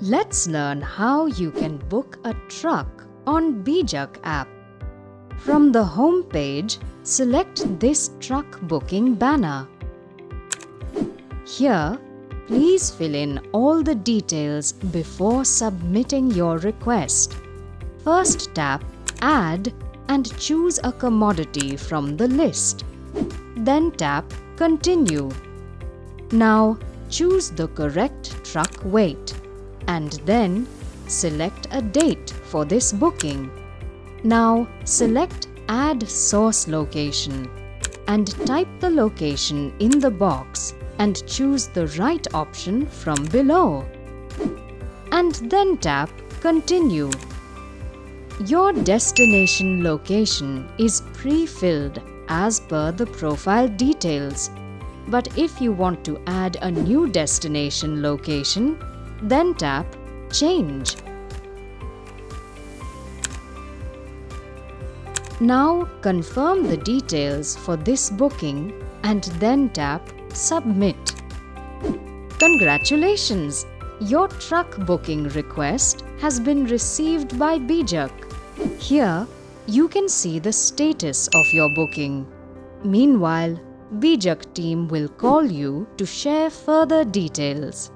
Let's learn how you can book a truck on Bijak app. From the home page, select this truck booking banner. Here, please fill in all the details before submitting your request. First tap Add and choose a commodity from the list. Then tap Continue. Now choose the correct truck weight and then select a date for this booking. Now select Add Source Location and type the location in the box and choose the right option from below. And then tap Continue. Your destination location is pre-filled as per the profile details. But if you want to add a new destination location, then tap Change. Now confirm the details for this booking and then tap Submit. Congratulations! Your truck booking request has been received by Bijak. Here, you can see the status of your booking. Meanwhile, Bijak team will call you to share further details.